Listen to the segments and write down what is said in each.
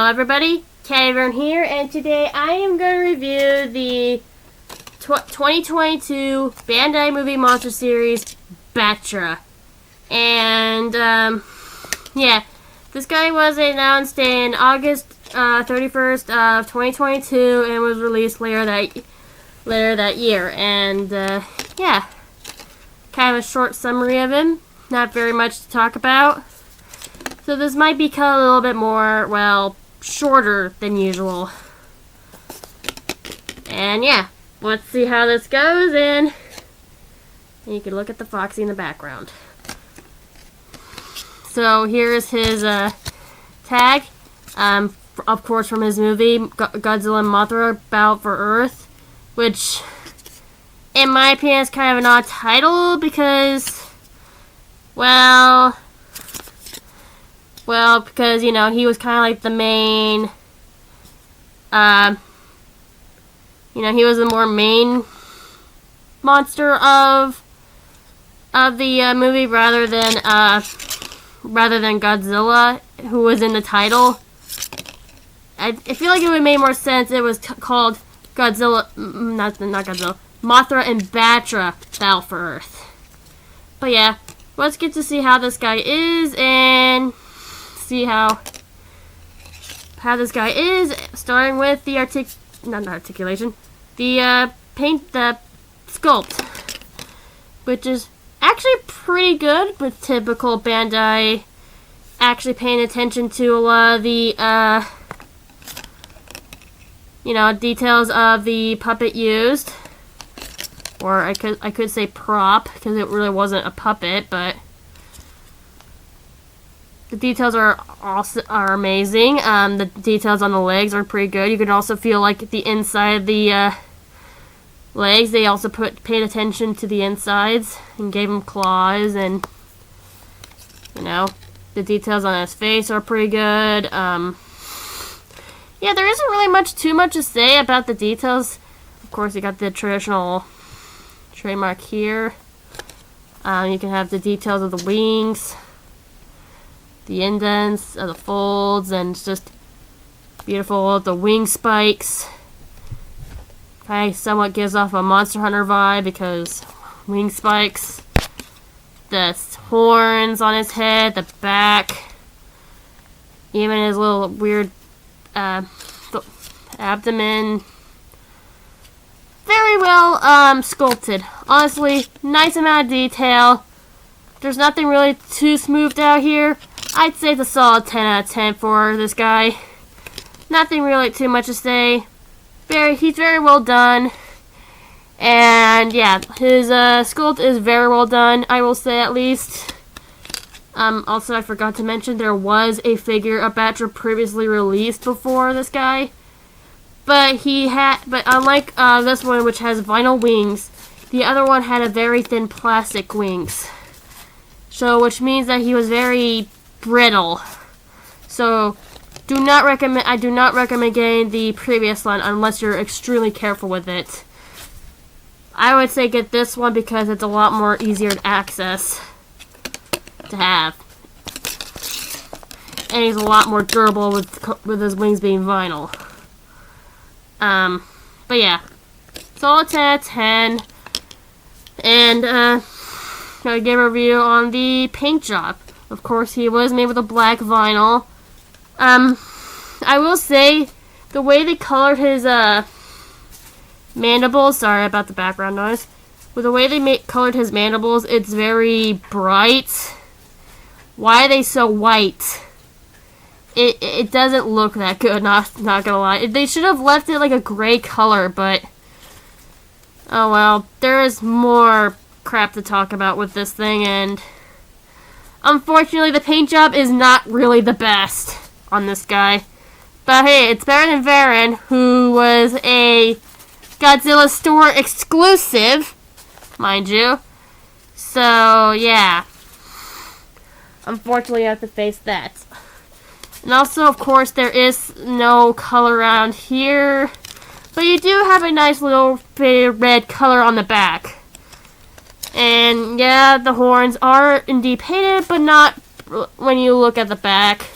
Hello everybody, Katyvern here, and today I am going to review the 2022 Bandai movie monster series, Battra. And, yeah, this guy was announced in August 31st of 2022 and was released later that year. And, yeah, kind of a short summary of him, not very much to talk about. So this might be cut a little bit more, well, shorter than usual. And yeah, let's see how this goes, and you can look at the Foxy in the background. So here's his tag, of course from his movie, Godzilla and Mothra Battle for Earth, which, in my opinion, is kind of an odd title because, because, you know, he was kind of like the main, he was the more main monster of the movie rather than Godzilla, who was in the title. I feel like it would have made more sense if it was called Godzilla, not Godzilla, Mothra and Battra Battle for Earth. But yeah, let's get to see how this guy is and see how this guy is, starting with the the sculpt, which is actually pretty good, with typical Bandai actually paying attention to a lot of the details of the puppet used, or I could say prop, because it really wasn't a puppet, but the details are amazing. The details on the legs are pretty good. You can also feel like the inside of the legs. They also paid attention to the insides and gave him claws, and the details on his face are pretty good. Yeah, there isn't really too much to say about the details. Of course, you got the traditional trademark here. You can have the details of the wings, the indents of the folds, and it's just beautiful. The wing spikes kind of somewhat gives off a Monster Hunter vibe because wing spikes. The horns on his head, the back, even his little weird abdomen. Very well sculpted. Honestly, nice amount of detail. There's nothing really too smoothed out here. I'd say it's a solid 10 out of 10 for this guy. Nothing really too much to say. He's very well done. And yeah, his sculpt is very well done, I will say, at least. Also, I forgot to mention, there was a figure of Battra previously released before this guy. But unlike this one, which has vinyl wings, the other one had a very thin plastic wings. So, which means that he was very brittle. So, I do not recommend getting the previous one unless you're extremely careful with it. I would say get this one because it's a lot more easier to access to have. And he's a lot more durable with his wings being vinyl. But yeah, solid 10 out of 10. And, I'll give a review on the paint job. Of course, he was made with a black vinyl. I will say, the way they colored his, mandibles, sorry about the background noise, with the way they colored his mandibles, it's very bright. Why are they so white? It doesn't look that good, not gonna lie. They should have left it like a gray color, but oh well, there is more crap to talk about with this thing, and unfortunately the paint job is not really the best on this guy. But hey, it's better than Varen, who was a Godzilla store exclusive, mind you. So yeah, unfortunately I have to face that. And also, of course, there is no color around here, but you do have a nice little faded red color on the back. And yeah, the horns are indeed painted, but not when you look at the back.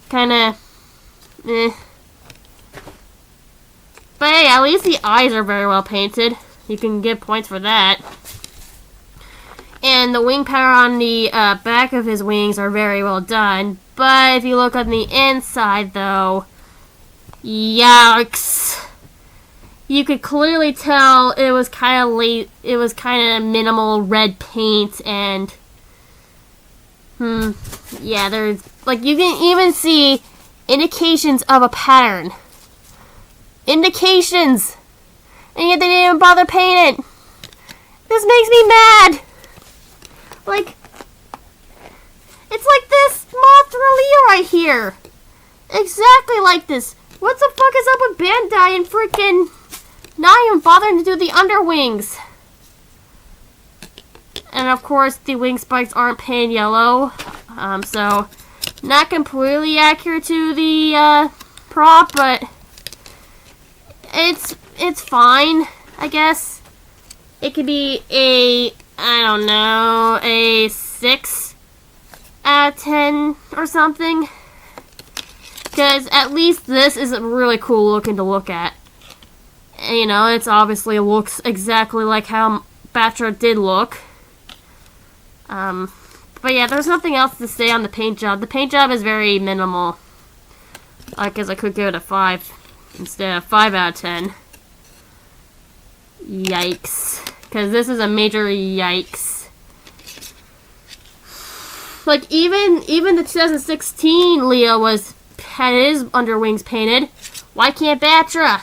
Kind of eh. But hey, at least the eyes are very well painted. You can get points for that. And the wing pattern on the back of his wings are very well done. But if you look on the inside, though, yikes! You could clearly tell it was kind of late. It was kind of minimal red paint, and yeah, there's like you can even see indications of a pattern. Indications, and yet they didn't even bother painting it. This makes me mad. Like, it's like this Mothra Leo right here. Exactly like this. What the fuck is up with Bandai and freaking not even bothering to do the underwings? And of course, the wing spikes aren't painted yellow. So, not completely accurate to the prop, but it's fine, I guess. It could be a, I don't know, a 6 out of 10 or something. Because at least this is really cool looking to look at. And, you know, it's obviously looks exactly like how Battra did look. But yeah, there's nothing else to say on the paint job. The paint job is very minimal. I guess I could give it a 5 instead of 5 out of 10. Yikes. Because this is a major yikes. Like, even the 2016 Leo had his underwings painted. Why can't Battra?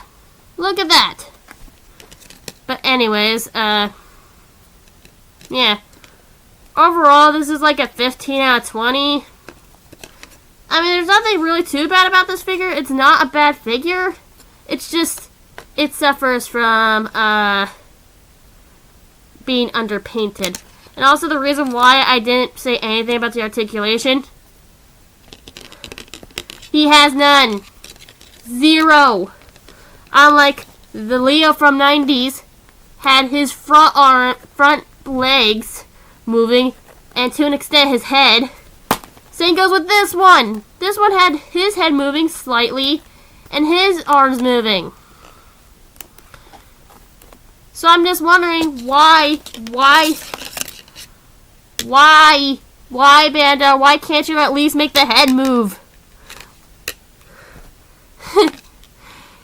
Look at that. But anyways, yeah. Overall, this is like a 15 out of 20. I mean, there's nothing really too bad about this figure. It's not a bad figure. It's just, it suffers from, being underpainted. And also the reason why I didn't say anything about the articulation. He has none. 0. Unlike the Leo from 90s, had his front legs moving, and to an extent his head. Same goes with this one. This one had his head moving slightly, and his arms moving. So I'm just wondering why Bandai, why can't you at least make the head move?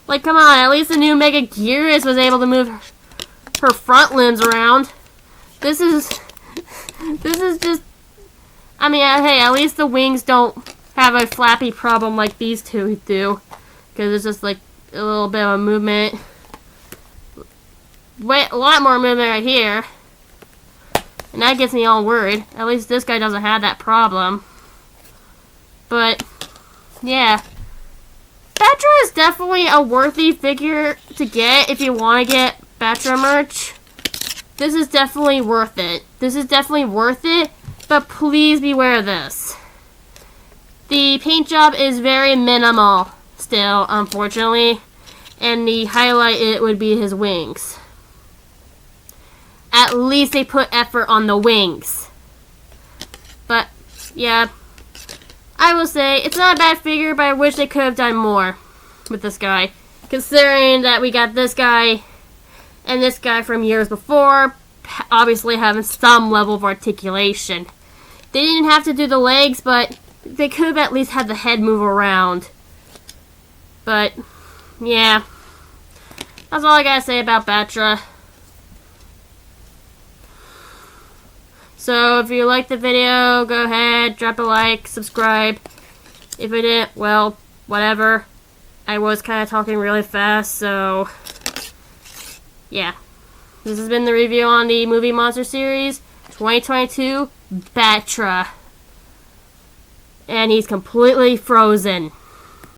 Like, come on, at least the new Megaguirus was able to move her front limbs around. This is just, I mean, hey, at least the wings don't have a flappy problem like these two do. Because it's just like a little bit of a movement. A lot more movement right here. And that gets me all worried. At least this guy doesn't have that problem. But, yeah. Battra is definitely a worthy figure to get if you want to get Battra merch. This is definitely worth it. This is definitely worth it, but please beware of this. The paint job is very minimal still, unfortunately, and the highlight it would be his wings. At least they put effort on the wings. But, yeah, I will say, it's not a bad figure, but I wish they could have done more with this guy. Considering that we got this guy and this guy from years before, obviously having some level of articulation. They didn't have to do the legs, but they could have at least had the head move around. But, yeah. That's all I gotta say about Battra. So, if you liked the video, go ahead, drop a like, subscribe. If you didn't, well, whatever. I was kind of talking really fast, so yeah. This has been the review on the Movie Monster Series 2022 Battra. And he's completely frozen.